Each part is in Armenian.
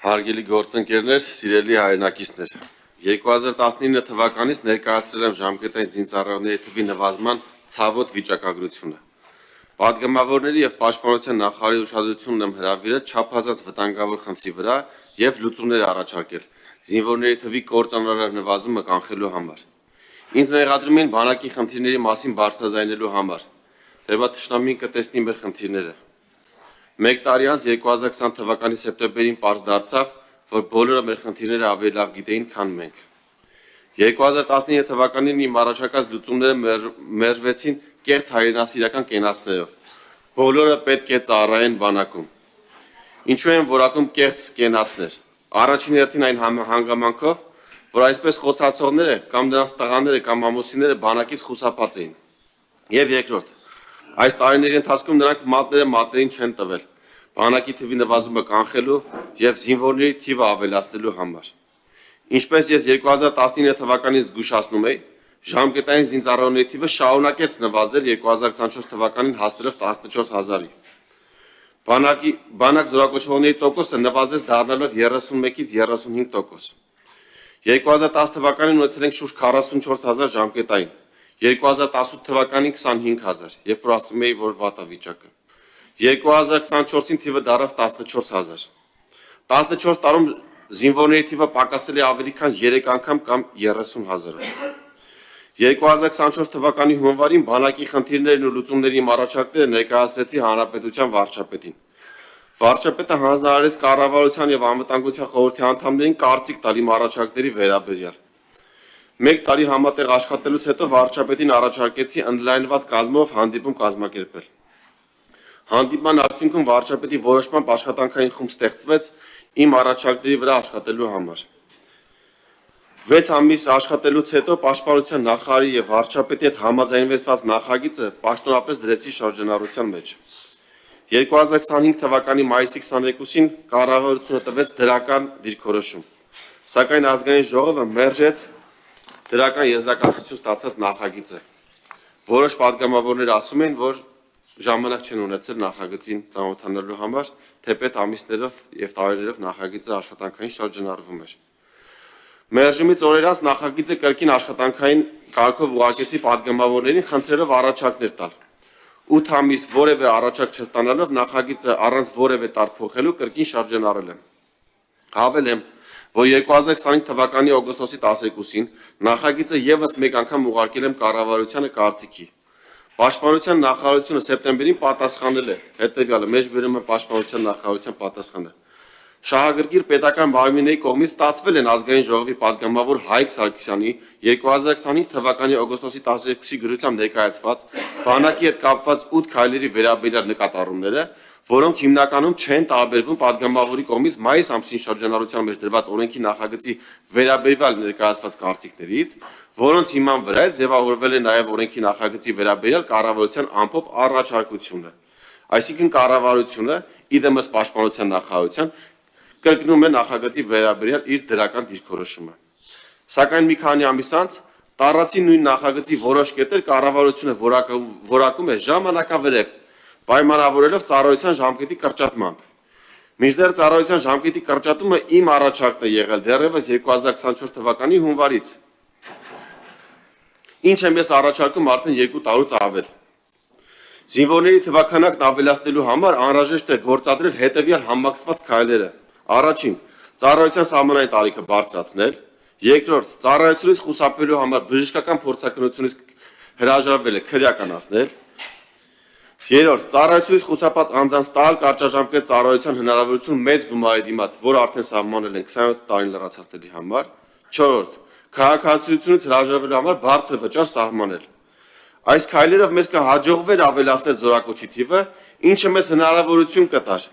Հարգելի գործընկերներ, սիրելի հայրենակիցներ, 2019 թվականից ներկայացրել եմ ժամկետային զինծառայողների թվի նվազման ցավոտ վիճակագրությունը։ Պատգամավորների եւ պաշտպանության նախարարի ուշադրությունն եմ հրավիրել չափազանց վտանգավոր խնդրի վրա եւ լուծումներ առաջարկել զինվորների թվի կործանարար նվազումը կանխելու համար։ Ինձ մեղադրում են բանակի խնդիրների մասին բարձրաձայնելու համար։ Treba թշնամին կտեսնի մեր խնդիրները։ Մեկ տարի անց 2020 թվականի սեպտեմբերին պարզ դարձավ, որ բոլորը մեր խնդիրները ավելի լավ գիտեին, քան մենք։ 2019 թվականին իմ առաջարկած լուծումները մերժվեցին կեղծ հայրենասիրական կենացներով։ Բոլորը պետք է ծառայեն բանակում։ Ինչու են որակում կեղծ կենացներ։ Առաջին հերթին այն հանգամանքով, որ այսպես խոսացողները կամ նրանց տղաները կամ ամուսինները բանակից խուսափած էին։ Եվ երկրորդ, այս տարիների ընթացքում նրանք մատներին չեն տվել բանակի թվի նվազումը կանխելու եւ զինվորների թիվը ավելացնելու համար։ Ինչպես ես 2019 թվականից զգուշացնում էի, ժամկետային զինծառայողների թիվը շարունակեց նվազել 2024 թվականին հասնելով 14000-ի։ Բանակ զորակոչվողների տոկոսը նվազեց դառնալով 31-ից 35%։ 2010 թվականին ունեցել ենք շուրջ 44000 ժամկետային, 2018 թվականին 25000, երբ որ ասում էի, որ վատ է վիճակը։ 2024-ին թիվը դառավ 14000։ 14 տարում զինվորների թիվը պակասել է ավելի քան 3 անգամ կամ 30000-ով։ 2024 թվականի հունվարին բանակի խնդիրներն ու լուծումների առաջարկները ներկայացրեցի հանրապետության վարչապետին։ Վարչապետը հանձնարարեց կառավարության եւ անվտանգության խորհրդի անդամներին կարծիք տալ իմ առաջարկների վերաբերյալ։ Մեկ տարի համատեղ աշխատելուց հետո վարչապետին առաջարկեցի ընդլայնված կազմով հանդիպում կազմակերպել։ Հանդիպման արդյունքում վարչապետի որոշմամբ աշխատանքային խումբ ստեղծվեց իմ առաջարկների վրա աշխատելու համար։ 6 ամիս աշխատելուց հետո պաշտպանության նախարարի եւ վարչապետի հետ համաձայնվեցված նախագիծը պաշտոնապես դրեցի շրջանառության մեջ։ 2025 թվականի մայիսի 22-ին կառավարությունը տվեց դրական դիրքորոշում, սակայն ազգային ժողովը մերժեց դրական եզրակացություն ստացած նախագիծը։ Որոշ պատգամավորներ ասում են, որ ժամանակ չեն ունեցել նախագծին ծանոթանալու համար, թեպետ ամիսներով եւ տարիներով նախագիծը աշխատանքային շրջանառվում էր։ Մերժումից օրեր անց նախագիծը կրկին աշխատանքային կարգով ուղարկեցի պատգամավորներին խնդրելով առաջարկներ տալ։ 8 ամիս որևէ առաջարկ չստանալով նախագիծը առանց որևէ տարր փոխելու կրկին շրջանառել եմ։ Հավելեմ, որ 2025 թվականի օգոստոսի 12-ին նախագիծը եւս մեկ անգամ ուղարկել եմ կառավարությանը կարծիքի։ Պաշտպանության նախարարությունը սեպտեմբերին պատասխանել է, հետեւյալը մեջբերումը պաշտպանության նախարարության պատասխանը։ Շահագրգիռ պետական մարմինների կողմից ստացվել են ազգային ժողովի պատգամավոր Հայկ Սարգսյանի 2025 թվականի օգոստոսի 12-ի գրությամբ ներկայացված բանակի հետ կապված 8 քայլերի վերաբերյալ նկատառումները, որոնք հիմնականում չեն տարբերվում պատգամավորի կողմից մայիս ամսին շրջանառության մեջ դրված օրենքի նախագծի վերաբերյալ ներկայացված կարծիքներից, որոնց հիման վրա ձևավորվել է նաև օրենքի նախագծի վերաբերյալ կառավարության ամփոփ առաջարկությունը։ Այսինքն կառավարությունը, իդեմս պաշտպանության նախարարության կրկնում է նախագծի վերաբերյալ իր դրական դիրքորոշումը։ Սակայն մի քանի ամիս անց տառացի նույն նախագծի որոշ կետեր կառավարությունը որակում է ժամանակավերև, պայմանավորելով ծառայության ժամկետի կրճատմամբ։ Մինչդեռ ծառայության ժամկետի կրճատումը իմ առաջարկն է եղել դեռևս 2024 թվականի հունվարից։ Ինչ եմ ես առաջարկում արդեն 2 տարուց ավել։ Զինվորների թվաքանակն ավելացնելու համար անհրաժեշտ է գործադրել հետևյալ համակցված քայլերը։ Առաջին, ծառայության սահմանային տարիքը բարձրացնել, երկրորդ, ծառայությունից խուսափելու համար բժշկական փորձաքննությունից հրաժարվելը քրեականացնել, երրորդ, ծառայությունից խուսափած անձանց տալ կարճաժամկետ ծառայության հնարավորություն մեծ գումարի դիմաց, որ արդեն սահմանել են 27 տարին լրացածների համար, չորրորդ, քաղաքացիությունից հրաժարվելու համար բարձր վճար սահմանել։ Այս քայլերով մեզ կհաջողվեր ավելացնել զորակոչի թիվը, ինչը մեզ հնարավորություն կտար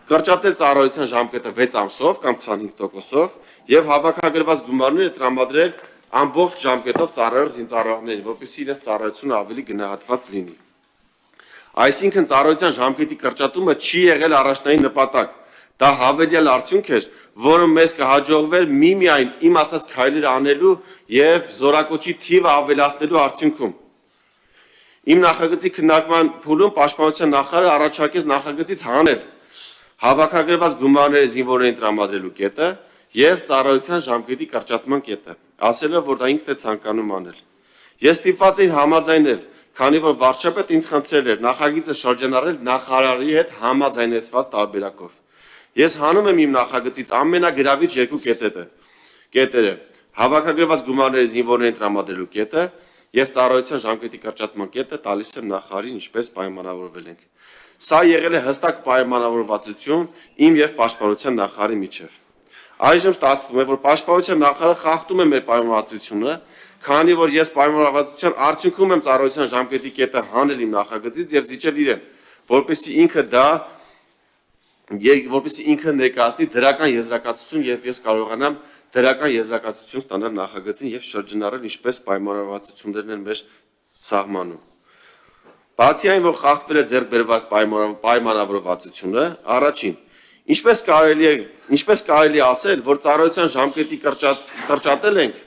կրճատել ծառայության ժամկետը 6 ամսով կամ 25%-ով եւ հավաքագրված գումարները տրամադրել ամբողջ ժամկետով ծառայող զինծառայողներին, որպեսզի իրենց ծառայությունը ավելի գնահատված լինի։ Այսինքն ծառայության ժամկետի կրճատումը չի եղել առաջնային նպատակ, դա հավելյալ արդյունք էր, որը մեզ կհաջողվեր միմիայն իմ ասած քայլերը անելու եւ զորակոչի թիվը ավելացնելու արդյունքում։ Իմ նախագծի քննարկման փուլում պաշտպանության նախարարը առաջարկեց նախագծից հանել Հավաքագրված գումարների զինվորներին տրամադրելու կետը եւ ծառայության ժամկետի կրճատման կետը, ասելով, որ դա ինքն է ցանկանում անել։ Ես ստիպված էի համաձայնել, քանի որ վարչապետը ինձ խնդրել էր նախագիծը շրջանառել նախարարի հետ համաձայնեցված տարբերակով։ Ես հանում եմ իմ նախագծից ամենագրավիչ երկու կետերը՝ հավաքագրված գումարների զինվորներին տրամադրելու կետը եւ ծառայության ժամկետի կրճատման կետը տալիս եմ նախարարին, ինչպես պայմանավորվել ենք։ Սա եղել է հստակ պայմանավորվածություն իմ եւ պաշտպանության նախարարի միջեւ։ Այժմ ստացվում է, որ պաշտպանության նախարարը խախտում է մեր պայմանավորվածությունը, քանի որ ես պայմանավորվածության արդյունքում եմ ծառայության ժամկետի կետը հանել իմ նախագծից եւ զիջել իրեն, որպեսզի ինքը ներկայացնի դրական եզրակացություն եւ ես կարողանամ դրական եզրակացություն ստանալ նախագծին եւ շրջանառել ինչպես պայմանավորվածություններն են մեր սահմանում։ Բացի այն, որ խախտվել է ձեռք բերված պայմանավորվածությունը, առաջին, ինչպես կարելի է ասել, որ ծառայության ժամկետի կրճատել ենք,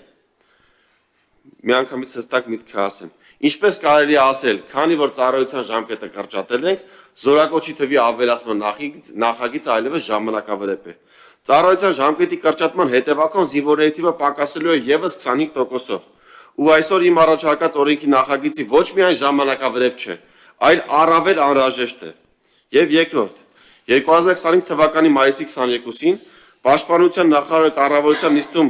միանգամից հստակ միտքը ասեմ, ինչպես կարելի է ասել, քանի որ ծառայության ժամկետը կրճատել ենք, զորակոչի թվի ավելացման նախագիծը այլևս ժամանակավրեպ է։ Ծառայության ժամկետի կրճատման հետևական զինվորների թիվը պակասելու է եւս 25%-ով։ Ու այսօր իմ առաջարկած օրենքի նախագիծի ոչ միայն ժամանակավրեպ չէ, այլ առավել անհրաժեշտ է։ Եվ երկրորդ, 2025 թվականի մայիսի 22-ին Պաշտպանության նախարարը կառավարության նիստում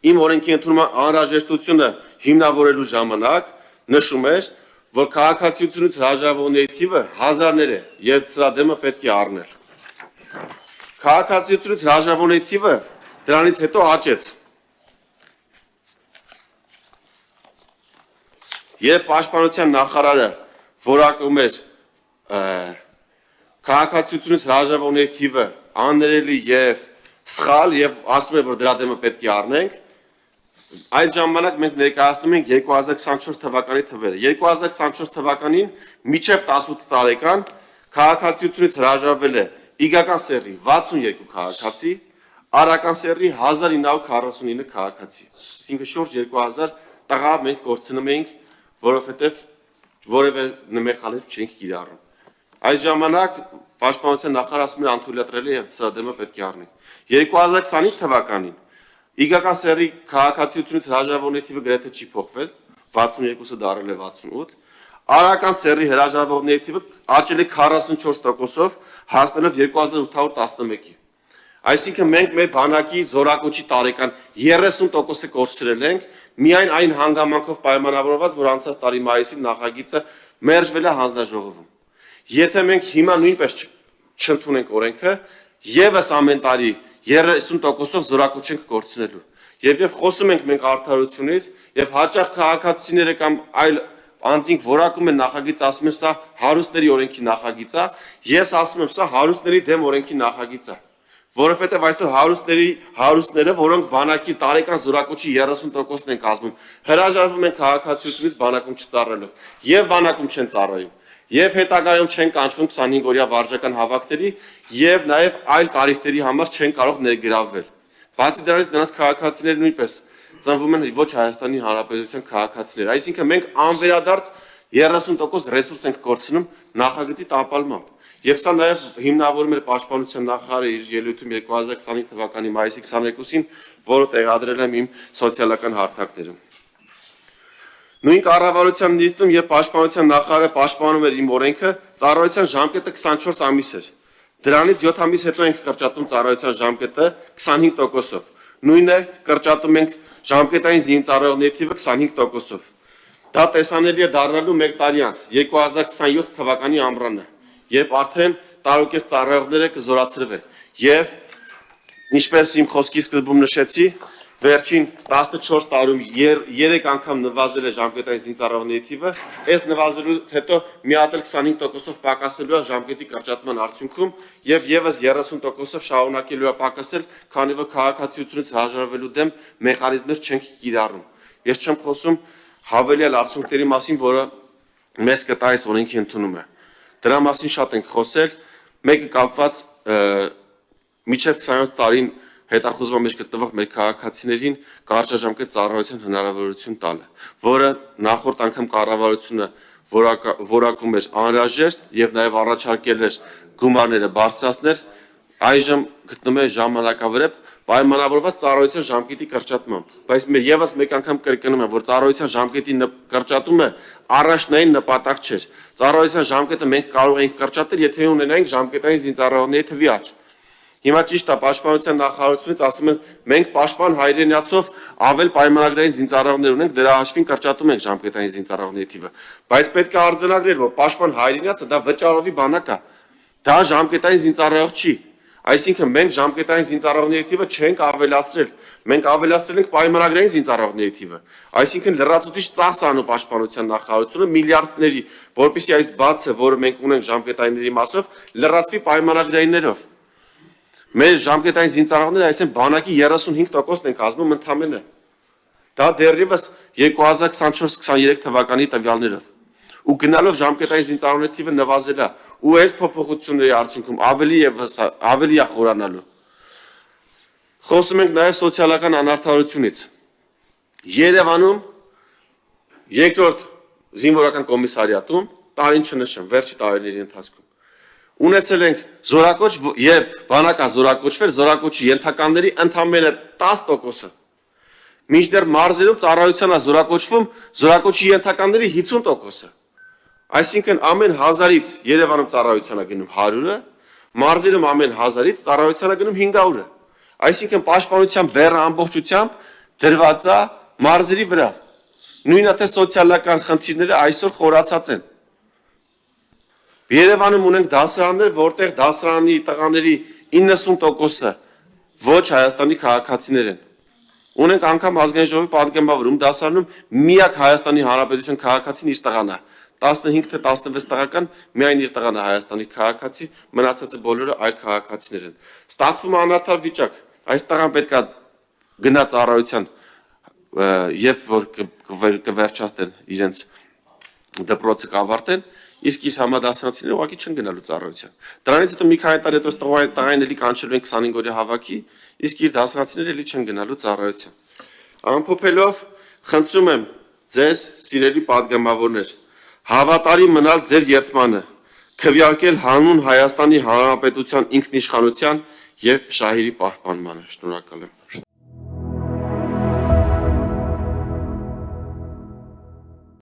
իմ օրենքի ընդունման անհրաժեշտությունը հիմնավորելու ժամանակ նշում էր, որ քաղաքացիությունից հրաժարվողների թիվը հազարներ է եւ սրա դեմը պետք է առնել։ Քաղաքացիությունից հրաժարվողների թիվը դրանից հետո աճեց։ Երբ Պաշտպանության նախարարը որակում էր քաղաքացիությունից հրաժարվողների թիվը աններելի եւ սխալ եւ ասում էր, որ դրա դեմը պետք է առնենք, այդ ժամանակ մենք ներկայացնում ենք 2024 թվականի թվերը։ 2024 թվականին միջև 18 տարեկան քաղաքացիությունից հրաժարվել է իգական սեռի 62 քաղաքացի, արական սեռի 1949 քաղաքացի։ Այսինքն շուրջ 2000 տղա մենք կորցնում ենք, որովհետև որևէ նմեխալից չենք կիրառում։ Այս ժամանակ Պաշտպանության նախարարը ասում է անդրադառել է եւ սրա դեմը պետք է առնի։ 2025 թվականին իգական սեռի քաղաքացիությունից հրաժարվողների թիվը գրեթե չի փոխվել, 62-ը դարել է 68, արական սեռի հրաժարվողների թիվը աճել է 44%-ով, հասնելով 2811-ի։ Այսինքն մենք մեր բանակի զորակոչի տարեկան 30%-ը կորցրել ենք, միայն այն հանգամանքով պայմանավորված, որ անցած տարի մայիսին նախագիծը մերժվել է հանձնաժողովում։ Եթե մենք հիմա նույնպես չընդունենք օրենքը, եւս ամեն տարի 30%-ով զորակոչ ենք կորցնելու։ Եվ խոսում ենք մենք արդարությունից եւ հաճախ քաղաքացիները կամ այլ անձինք որակում են նախագիծ, ասում են սա հարուստների օրենքի նախագիծ է, ես ասում եմ սա հարուստների դեմ օրենքի նախագիծ է, որովհետեւ այսօր հարուստները, որոնք բանակի տարեկան զորակոչի 30%-ն են կազմում, հրաժարվում են քաղաքացիությունից բանակում չծառայելով եւ բանակում չեն ծառայում։ Եվ հետագայում չեն կանչվում 25 օրյա վարժական հավաքների եւ նաեւ այլ կարիքների համար չեն կարող ներգրավվել։ Բացի դրանից նրանց քաղաքացիները նույնպես ծնվում են ոչ Հայաստանի Հանրապետության քաղաքացիներ։ Այսինքն մենք անվերադարձ 30% ռեսուրս ենք կորցնում նախագծի տապալմամբ։ Եվ սա նաեւ հիմնավորում էր Պաշտպանության նախարարը իր ելույթում 2025 թվականի մայիսի 22-ին, որը տեղադրել եմ իմ սոցիալական հարթակներում։ Նույն կառավարության նիստում, երբ Պաշտպանության նախարարը պաշտպանում էր իմ օրենքը, ծառայության ժամկետը 24 ամիս էր։ Դրանից 7 ամիս հետո ենք կրճատում ծառայության ժամկետը 25%-ով։ Նույնն է, կրճատում ենք ժամկետային զինծառայողների թիվը 25%-ով։ Դա տեսանելի է դառնալու 1 տարի անց, 2027 թվականի ամռանը, երբ արդեն տարուկես ծառայողները կզորացրվեն։ Եվ ինչպես իմ խոսքի սկզբում նշեցի, վերջին 14 տարում 3 անգամ նվազել է ժամկետային զինծառայողների թիվը, այս նվազելուց հետո մի հատ 25%-ով պակասելու է ժամկետի կրճատման արդյունքում եւ եւս 30%-ով շարունակելու է պակասել, քանի որ քաղաքացիությունից հրաժարվելու դեմ մեխանիզմներ չենք կիրառում։ Ես չեմ խոսում հավելյալ արդյունքների մասին, որը մեզ կտա այս օրենքի ընդունումը։ Դրա մասին շատ ենք խոսել, մեկը կապված միջև 27 տարին հետախուզման մեջ գտնվող մեր քաղաքացիներին կարճաժամկետ ծառայության հնարավորություն տալը, որը նախորդ անգամ կառավարությունը որակում էր անհրաժեշտ եւ նաեւ առաջարկել էր գումարները բարձրացնել, այժմ գտնում է ժամանակավրեպ պայմանավորված ծառայության ժամկետի կրճատմամբ, բայց մեր եւս մեկ անգամ կրկնում եմ, որ ծառայության ժամկետի կրճատումը առաջնային նպատակ չէր։ Ծառայության ժամկետը մենք կարող էինք կրճատել, եթե ունենայինք ժամկետային զինծառայողների թվի աճ։ Հիմա ճիշտ է, պաշտպանության նախարարությունից ասում են, մենք պաշտպան հայրենիացով ավել պայմանագրային զինծառայողներ ունենք, դրա հաշվին կրճատում ենք ժամկետային զինծառայողների թիվը, բայց պետք է արձանագրել, որ պաշտպան հայրենիացը դա վճարովի բանակ է, դա ժամկետային զինծառայող չի։ Այսինքն մենք ժամկետային զինծառայողների թիվը չենք ավելացրել, մենք ավելացրել ենք պայմանագրային զինծառայողների թիվը։ Այսինքն լրացուցիչ ծախս անում պաշտպանության նախարարությունը միլիարդների, որպեսզի այս բացը, որը մենք ունենք ժամկետայինների մասով, լրացվի պայմանագրայիններով։ Մեր ժամկետային զինծառայողները այսինքն բանակի 35%-ն են կազմում ընդամենը։ Դա դեռևս 2024-23 թվականի տվյալներով։ Ու գնալով ժամկետային զինծառայողների թիվը նվազել է, ու այս փոփոխությունների արդյունքում ավելի է խորանալու։ Խոսում ենք նաև սոցիալական անարդարությունից։ Երևանում երկրորդ զինվորական կոմիսարիատում, տարին չնշեմ, վերջի տարիների ընթացքում ունեցել ենք զորակոչ, երբ բանակը զորակոչվեր, զորակոչի ենթականների ընդամենը 10%-ը։ Մինչդեռ մարզերում ծառայության է զորակոչվում, զորակոչի ենթականների 50%-ը։ Այսինքն ամեն 1000-ից Երևանում ծառայության է գնում 100-ը, մարզերում ամեն 1000-ից ծառայության է գնում 500-ը։ Այսինքն պաշտպանության բեռը ամբողջությամբ դրված է մարզերի վրա։ Նույնը թե սոցիալական խնդիրները այսօր խորացած են։ Երևանում ունենք դասարաններ, որտեղ դասարանի տղաների 90%-ը ոչ Հայաստանի քաղաքացիներ են։ Ունենք անգամ ազգային ժողովի պատգամավորում դասարանում միակ Հայաստանի Հանրապետության քաղաքացին իր տղան է։ 15 թե 16 տղական միայն իր տղան է Հայաստանի քաղաքացի, մնացածը բոլորը այլ քաղաքացիներ են։ Ստացվում է անարդար վիճակ։ Այս տղան պետք է գնա ծառայության, երբ որ կվերջացնեն իրենց դպրոցը կավարտեն, իսկ իր համադասարանցիները ուղղակի չեն գնալու ծառայության։ Դրանից հետո մի քանի տարի հետո տղային էլի կանչելու են 25 օրյա հավաքի, իսկ իր դասարանցիները էլի չեն գնալու ծառայության։ Ամփոփելով, խնդրում եմ ձեզ, սիրելի պատգամավորներ, հավատարիմ մնալ ձեր երդմանը, քվեարկել հանուն Հայաստանի Հանրապետության ինքնիշխանության եւ շահերի պահպանմանը։ Շնորհակալ եմ։